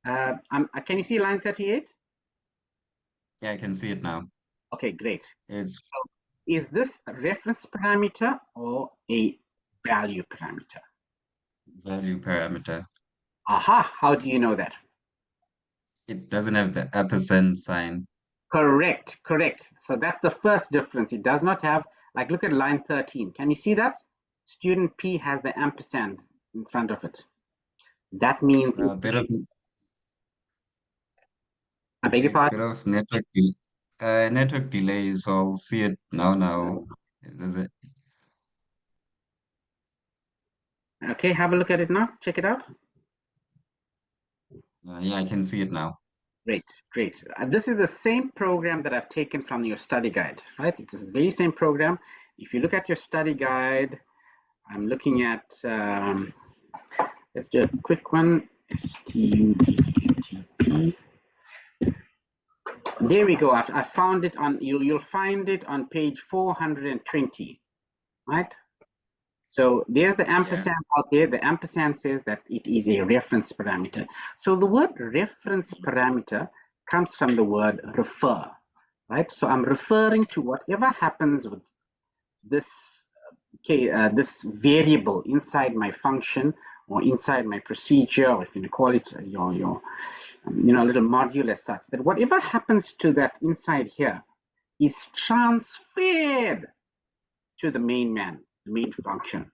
Can you see line 38? Yeah, I can see it now. Okay, great. It's Is this a reference parameter or a value parameter? value parameter. Aha, how do you know that? It doesn't have the ampersand sign. Correct. So that's the first difference. It does not have, like, look at line 13. Can you see that? Student P has the ampersand in front of it. That means A bit of I beg your pardon? bit of network delay, so I'll see it now. There's a Okay, have a look at it now. Check it out. yeah, I can see it now. Great. This is the same program that I've taken from your study guide, right? It's the very same program. If you look at your study guide, I'm looking at, let's do a quick one, STUDNTP. There we go. I found it on, you'll find it on page 420, right? So there's the ampersand out there. The ampersand says that it is a reference parameter. So the word reference parameter comes from the word refer, right? So I'm referring to whatever happens with this, this variable inside my function or inside my procedure, or if you call it your little module as such, that whatever happens to that inside here is transferred to the main function.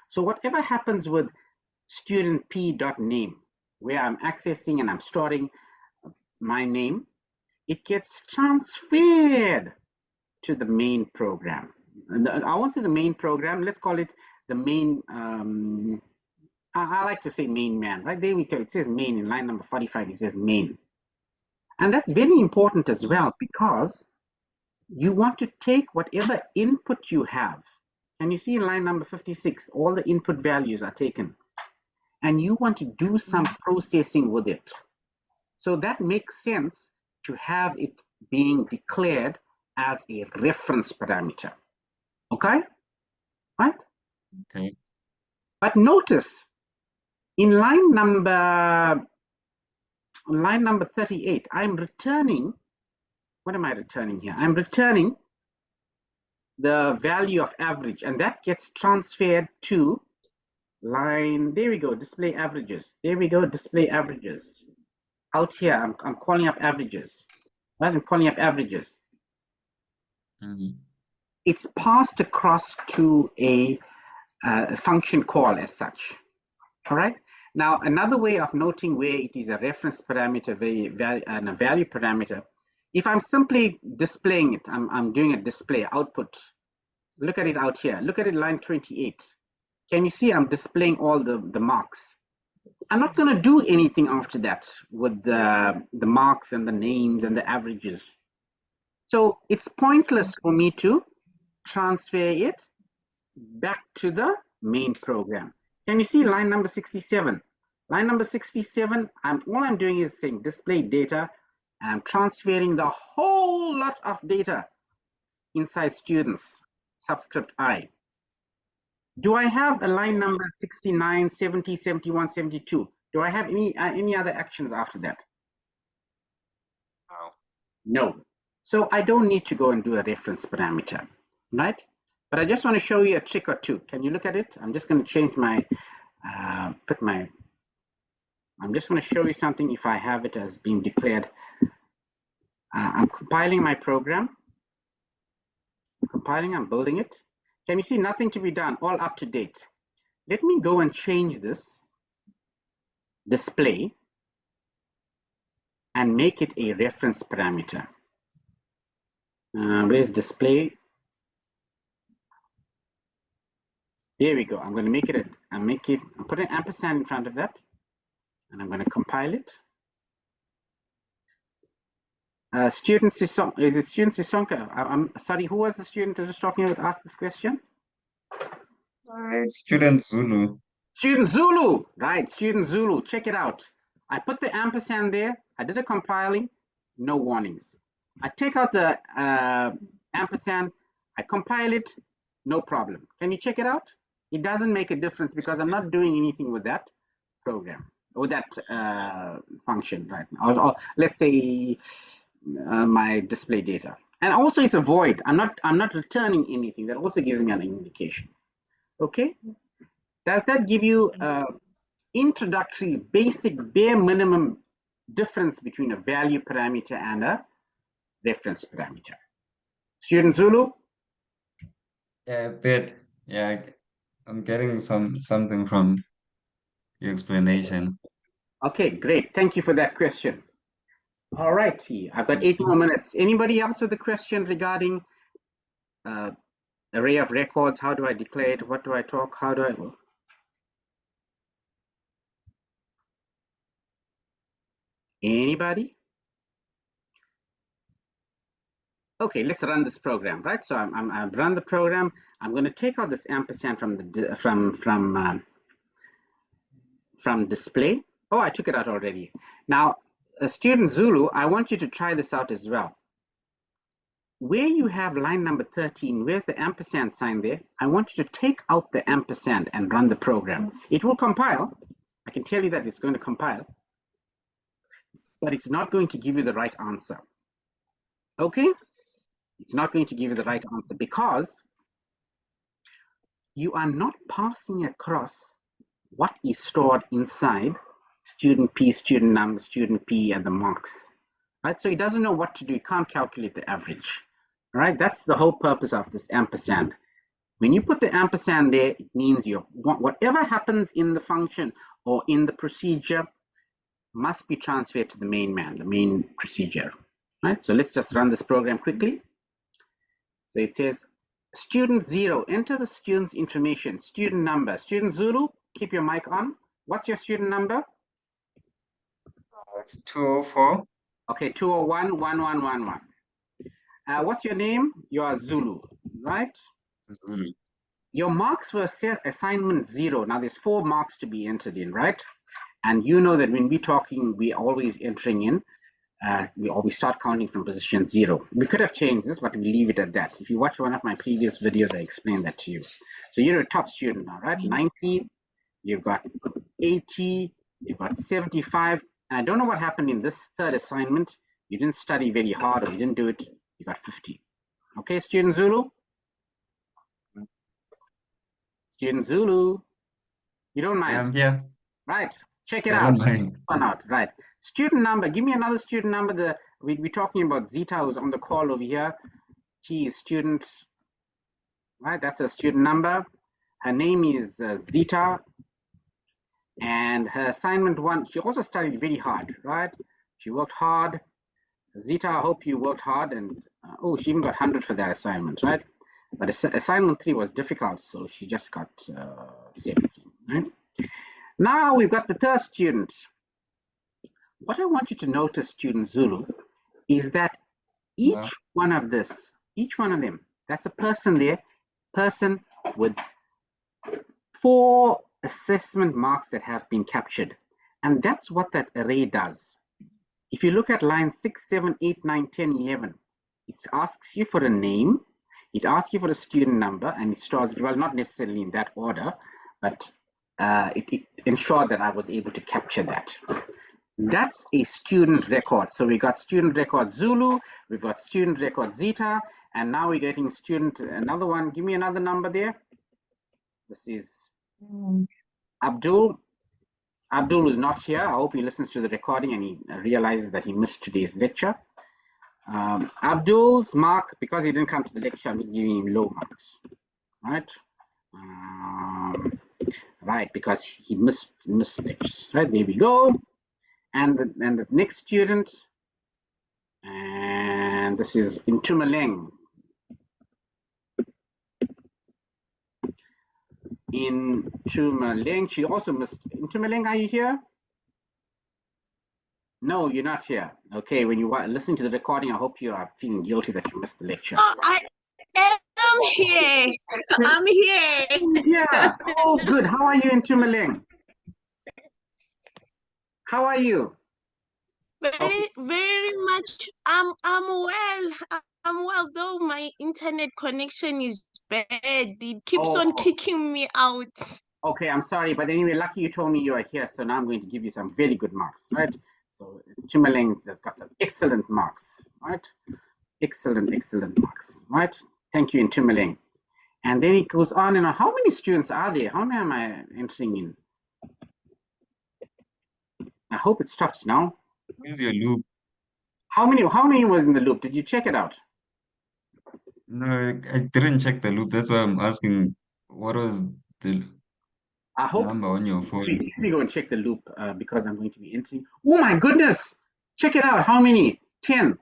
So whatever happens with student p.name, where I'm accessing and I'm storing my name, it gets transferred to the main program. And I won't say the main program, let's call it the main, I like to say main man, right? There we go, it says main in line number 45, it says main. And that's very important as well, because you want to take whatever input you have. And you see in line number 56, all the input values are taken. And you want to do some processing with it. So that makes sense to have it being declared as a reference parameter. Okay? Right? Okay. But notice, in line number 38, I'm returning, what am I returning here? I'm returning the value of average, and that gets transferred to line, there we go, display averages. There we go, display averages. Out here, I'm calling up averages. Right, I'm calling up averages. It's passed across to a function call as such. All right. Now, another way of noting where it is a reference parameter and a value parameter, if I'm simply displaying it, I'm doing a display output. Look at it out here. Look at it, line 28. Can you see I'm displaying all the marks? I'm not going to do anything after that with the marks and the names and the averages. So it's pointless for me to transfer it back to the main program. Can you see line number 67? Line number 67, all I'm doing is saying display data, and I'm transferring the whole lot of data inside students, subscript I. Do I have a line number 69, 70, 71, 72? Do I have any other actions after that? No. So I don't need to go and do a reference parameter, right? But I just want to show you a trick or two. Can you look at it? I'm just going to change my, I'm just going to show you something if I have it as being declared. I'm compiling my program. I'm building it. Can you see nothing to be done, all up to date? Let me go and change this display and make it a reference parameter. Where's display? There we go. I'm going to make it, I'll put an ampersand in front of that, and I'm going to compile it. Student Sisonka, is it student Sisonka? I'm sorry, who was the student who was talking about, asked this question? Student Zulu. Student Zulu, right, student Zulu, check it out. I put the ampersand there, I did a compiling, no warnings. I take out the ampersand, I compile it, no problem. Can you check it out? It doesn't make a difference because I'm not doing anything with that program or that function right now. Or let's say my display data. And also it's a void. I'm not returning anything. That also gives me an indication. Okay. Does that give you introductory, basic, bare minimum difference between a value parameter and a reference parameter? Student Zulu? Yeah, a bit. Yeah, I'm getting something from your explanation. Okay, great. Thank you for that question. All righty, I've got 8 more minutes. Anybody else with a question regarding array of records? How do I declare it? What do I talk? How do I... Anybody? Okay, let's run this program, right? So I've run the program. I'm going to take out this ampersand from the from display. Oh, I took it out already. Now, student Zulu, I want you to try this out as well. Where you have line number 13, where's the ampersand sign there? I want you to take out the ampersand and run the program. It will compile. I can tell you that it's going to compile, but it's not going to give you the right answer. Okay? It's not going to give you the right answer because you are not passing across what is stored inside student P, student number, student P, and the marks. Right? So it doesn't know what to do. It can't calculate the average. All right? That's the whole purpose of this ampersand. When you put the ampersand there, it means whatever happens in the function or in the procedure must be transferred to the main procedure. Right? So let's just run this program quickly. So it says, student 0, enter the student's information, student number. Student Zulu, keep your mic on. What's your student number? It's 204. Okay, 201 1111. What's your name? You are Zulu, right? Zulu. Your marks were set assignment 0. Now there's 4 marks to be entered in, right? And you know that when we're talking, we're always entering in. We start counting from position 0. We could have changed this, but we leave it at that. If you watch one of my previous videos, I explained that to you. So you're a top student now, right? 90, you've got 80, you've got 75. And I don't know what happened in this third assignment. You didn't study very hard or you didn't do it. You got 50. Okay, student Zulu? Student Zulu? You don't mind? Yeah. Right, check it out. Right. Student number, give me another student number. We're talking about Zita, who's on the call over here. She is student, right? That's a student number. Her name is Zita. And her assignment 1, she also studied very hard, right? She worked hard. Zita, I hope you worked hard. And oh, she even got 100 for that assignment, right? But assignment 3 was difficult, so she just got 17, right? Now we've got the third student. What I want you to notice, student Zulu, is that each one of them That's a person there, person with 4 assessment marks that have been captured. And that's what that array does. If you look at line 6, 7, 8, 9, 10, 11, it asks you for a name, it asks you for a student number, and it stores it, well, not necessarily in that order, but it ensured that I was able to capture that. That's a student record. So we got student record Zulu, we've got student record Zeta, and now we're getting student, another one. Give me another number there. This is Abdul. Abdul is not here. I hope he listens to the recording and he realizes that he missed today's lecture. Abdul's mark, because he didn't come to the lecture, I'm just giving him low marks, right? Right, because he missed lectures, right? There we go. And the next student, and this is Intumaleng. Intumaleng, she also missed. Intumaleng, are you here? No, you're not here. Okay, when you are listening to the recording, I hope you are feeling guilty that you missed the lecture. Oh, I am here. I'm here. Yeah. Oh, good. How are you, Intumaleng? How are you? Very much. I'm well. I'm well, though my internet connection is bad. It keeps on kicking me out. Okay, I'm sorry, but anyway, lucky you told me you are here, so now I'm going to give you some very good marks, right? So Chimaleng has got some excellent marks, right? Excellent marks, right? Thank you, Chimaleng. And then it goes on and on. How many students are there? How many am I entering in? I hope it stops now. Where's your loop? How many was in the loop? Did you check it out? No, I didn't check the loop. That's why I'm asking, what was the number on your phone? Let me go and check the loop because I'm going to be entering. Oh my goodness! Check it out. How many? 10.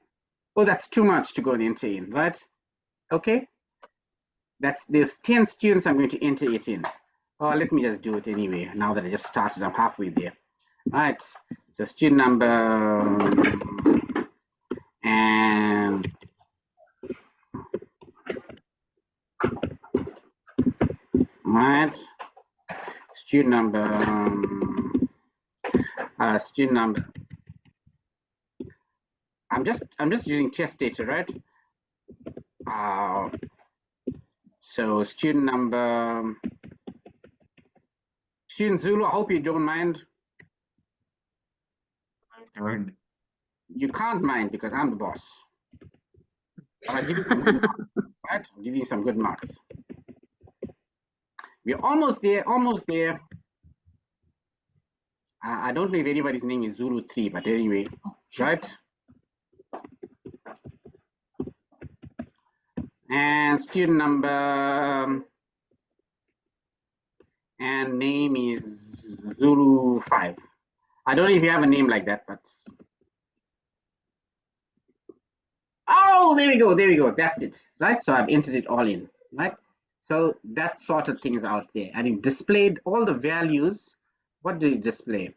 Oh, that's too much to go and enter in, right? Okay. There's 10 students I'm going to enter it in. Oh, let me just do it anyway. Now that I just started, I'm halfway there. Right. So student number and right. Student number. Student number. I'm just using test data, right? So student number, student Zulu, I hope you don't mind. You can't mind because I'm the boss. But I give you some good marks, right? I'll give you some good marks. We're almost there, almost there. I don't know if anybody's name is Zulu 3, but anyway, right? And student number and name is Zulu 5. I don't know if you have a name like that, but oh, there we go, that's it, right? So I've entered it all in, right? So that sorted things out there, and it displayed all the values. What did it display?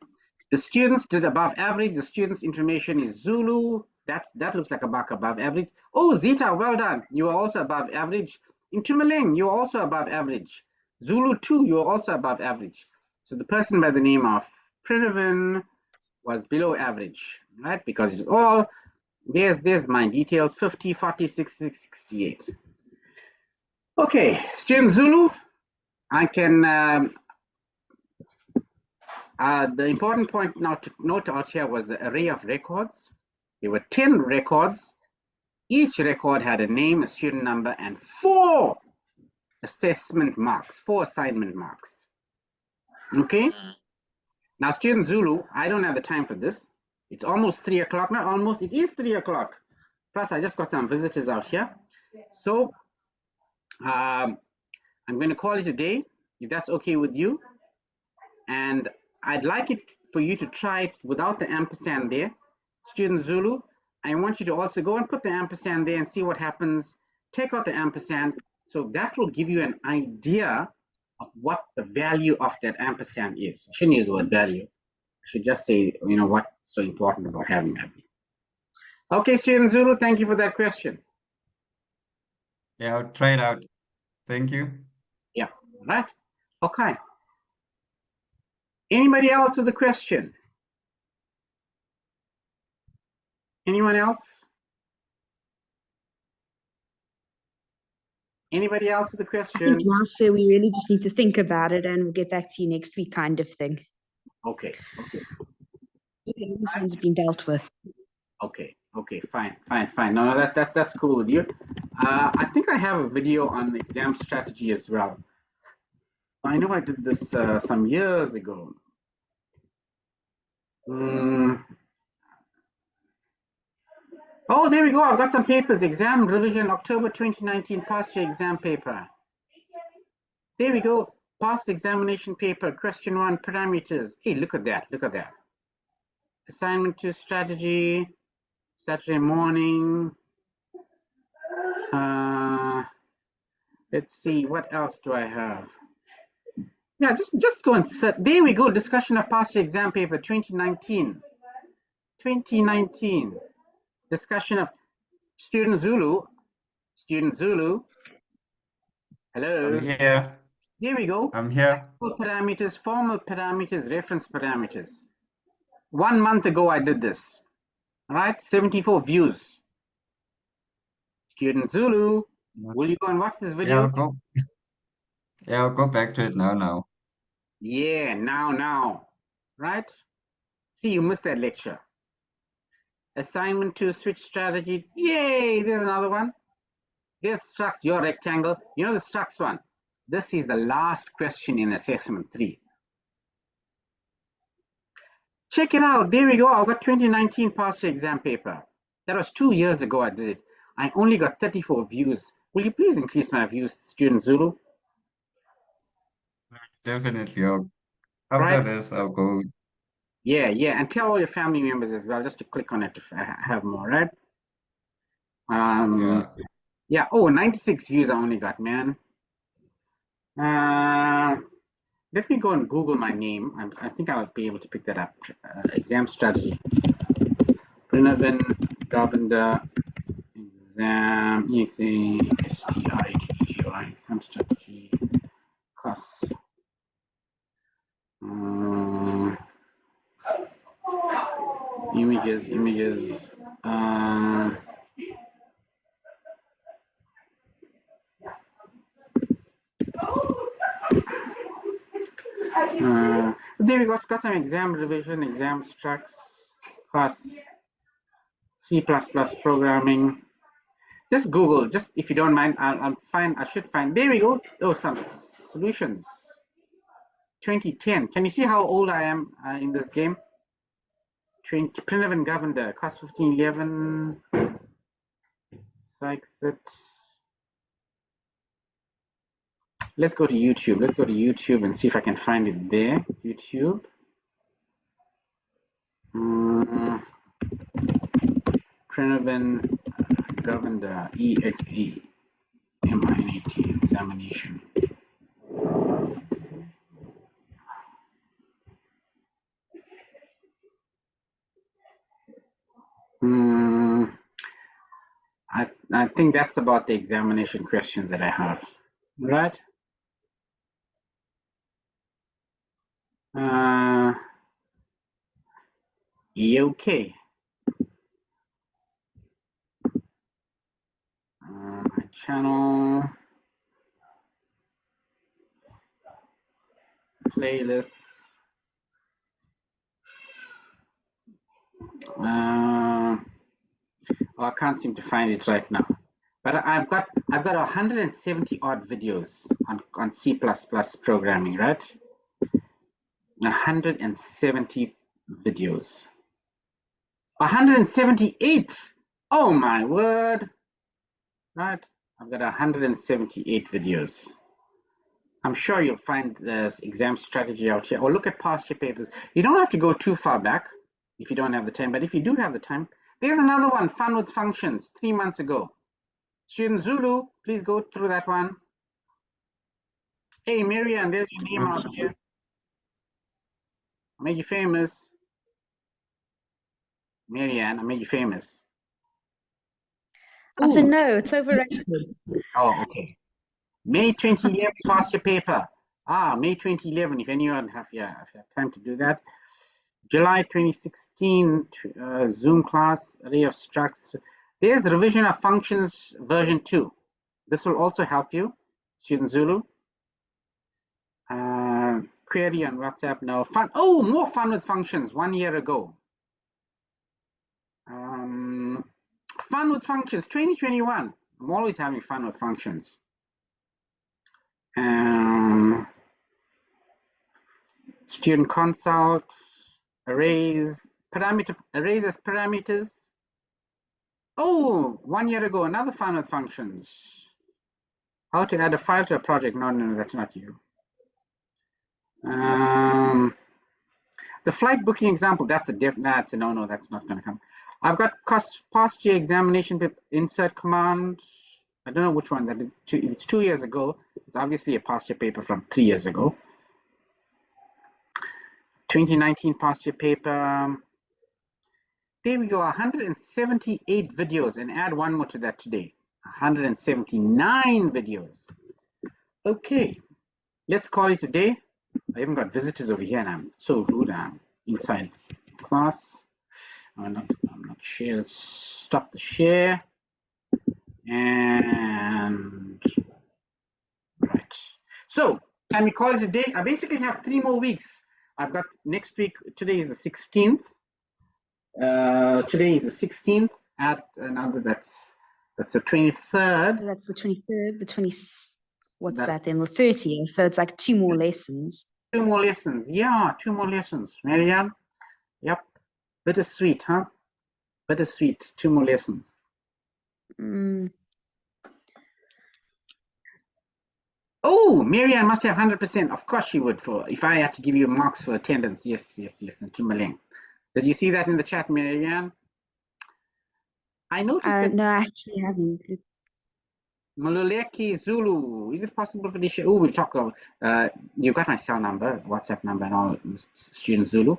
The students did above average. The students' information is Zulu. That looks like a mark above average. Oh, Zeta, well done. You are also above average. In Tumaleng, you are also above average. Zulu 2, you are also above average. So the person by the name of Prinavin was below average, right? Because it is all, there's my details, 50, 40, 60, 68. Okay, student Zulu, I can, the important point now to note out here was the array of records. There were 10 records. Each record had a name, a student number, and 4 assessment marks, 4 assignment marks. Okay? Now, student Zulu, I don't have the time for this. It's almost 3 o'clock. Not almost, it is 3 o'clock. Plus, I just got some visitors out here. So, I'm going to call it a day, if that's okay with you. And I'd like it for you to try it without the ampersand there. Student Zulu, I want you to also go and put the ampersand there and see what happens. Take out the ampersand. So that will give you an idea of what the value of that ampersand is. I shouldn't use the word value. I should just say, you know, what's so important about having that. Okay, student Zulu, thank you for that question. Yeah, I'll try it out. Thank you. Yeah, right. Okay. Anybody else with a question? Anyone else? Anybody else with a I question? think, Master, we really just need to think about it and we'll get back to you next week, kind of thing. Okay, okay, These ones have been dealt with. okay, okay, fine. No, that's cool with you. I think I have a video on exam strategy as well. I know I did this some years ago. Oh, there we go. I've got some papers. Exam revision, October 2019, past year exam paper. There we go. Past examination paper, question 1, parameters. Hey, look at that. Look at that. Assignment 2, strategy, Saturday morning. Let's see, what else do I have? Yeah, just go and set. There we go. Discussion of past year exam paper 2019. 2019. Discussion of student Zulu. Student Zulu. Hello. I'm here. Here we go. I'm here. Parameters, formal parameters, reference parameters. 1 month ago, I did this. All right, 74 views. Student Zulu, will you go and watch this Yeah, video? I'll go back to it now. Yeah, now. Right? See, you missed that lecture. Assignment 2, switch strategy. Yay, there's another one. There's structs, your rectangle. You know the structs one. This is the last question in assessment 3. Check it out. There we go. I've got 2019 past year exam paper. That was 2 years ago I did it. I only got 34 views. Will you please increase my views, student Zulu? Definitely. After Right? this, I'll go. Yeah, and tell all your family members as well, just to click on it to have more, right? Yeah. Oh, 96 views I only got, man. Let me go and Google my name. I think I'll be able to pick that up. Exam strategy. Prinavin Governor exam exam strategy costs. Images. There we go. Got some exam revision, exam structs, costs, C++ programming. Just Google, just if you don't mind, I'll find. I should find. There we go. Oh, some solutions. 2010. Can you see how old I am in this game? Prinavin Governor, cost 1511. Sykes-it. Let's go to YouTube. Let's go to YouTube and see if I can find it there. YouTube. Prinavin Governor EXE MINAT examination. I think that's about the examination questions that I have, right? Okay. My channel playlist. I can't seem to find it right now. But I've got 170 odd videos on C++ programming, right? 170 videos. 178. Oh my word. Right? I've got 178 videos. I'm sure you'll find this exam strategy out here, or look at past year papers. You don't have to go too far back if you don't have the time, but if you do have the time, there's another one, Fun with Functions, 3 months ago. Student Zulu, please go through that one. Hey, Marianne, there's your name out here. I made you famous. Marianne, I made you famous. I said Ooh. no, it's overrated. Oh, okay. May 2011 past your paper. May 2011, if anyone have time to do that. July 2016, Zoom class, array of structs. There's revision of functions version 2. This will also help you, student Zulu. Query on WhatsApp now. Fun. Oh, more fun with functions 1 year ago. Fun with functions 2021. I'm always having fun with functions. Student consult, arrays as parameters. Oh, 1 year ago, another fun with functions. How to add a file to a project. No, that's not you. The flight booking example, that's a no, that's not going to come. I've got past year examination insert command. I don't know which one that is. It's 2 years ago. It's obviously a past year paper from 3 years ago. 2019 past year paper. There we go, 178 videos, and add one more to that today. 179 videos. Okay, let's call it a day. I even got visitors over here, and I'm so rude. I'm inside class. I'm not share. Let's stop the share. And right. So can we call it a day? I basically have 3 more weeks. I've got next week. Today is the 16th. Today is the 16th. At another. That's the 23rd. That's the 23rd. The 20. What's that then? The 30th. So it's like 2 more lessons. 2 more lessons. Yeah, 2 more lessons. Marianne. Yep. Bittersweet, huh? Bittersweet. 2 more lessons. Oh, Marianne must have 100%. Of course she would. For if I had to give you marks for attendance, yes, and Timberlane. Did you see that in the chat, Marianne? I noticed that. No, I actually haven't. Maluleki Zulu. Is it possible for this? Oh, we'll talk about. You got my cell number, WhatsApp number, and all, student Zulu.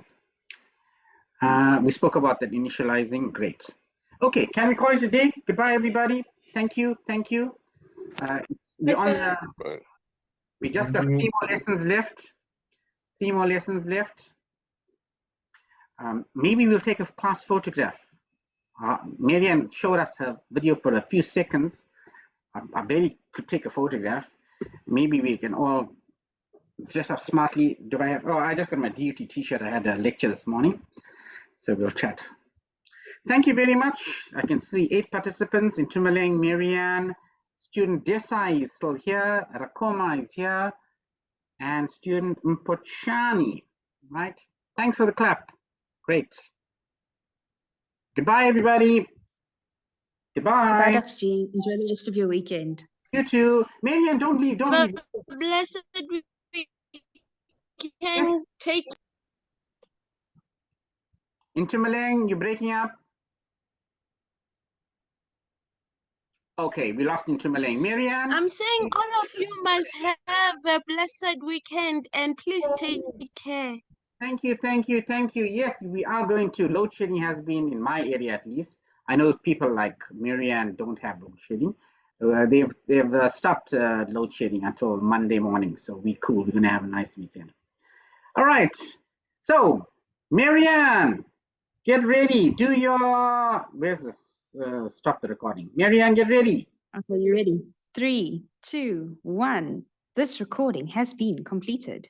We spoke about that initializing. Great. Okay, can we call it a day? Goodbye, everybody. Thank you. We just got 3 more lessons left. 3 more lessons left. Maybe we'll take a class photograph. Marianne showed us her video for a few seconds. I barely could take a photograph. Maybe we can all dress up smartly. Do I have? Oh, I just got my DUT t-shirt. I had a lecture this morning, so we'll chat. Thank you very much. I can see 8 participants in Tumaleng. Marianne, student Desai is still here. Rakoma is here, and student Mpochani. Right. Thanks for the clap. Great. Goodbye, everybody. Goodbye. Bye, Dr. G. Enjoy the rest of your weekend. You too. Marianne, don't leave. Don't leave. Blessed weekend. Take. In Tumaleng, you're breaking up. Okay, we lost in Tumaleng. Marianne? I'm saying all of you must have a blessed weekend, and please take care. Thank you. Yes, we are going to. Load shedding has been in my area at least. I know people like Marianne don't have load shedding. They've stopped load shedding until Monday morning. So we're cool. We're gonna have a nice weekend. All right. So Marianne, get ready. Do your. Where's this? Stop the recording. Marianne, get ready. Okay, you ready? 3, 2, 1. This recording has been completed.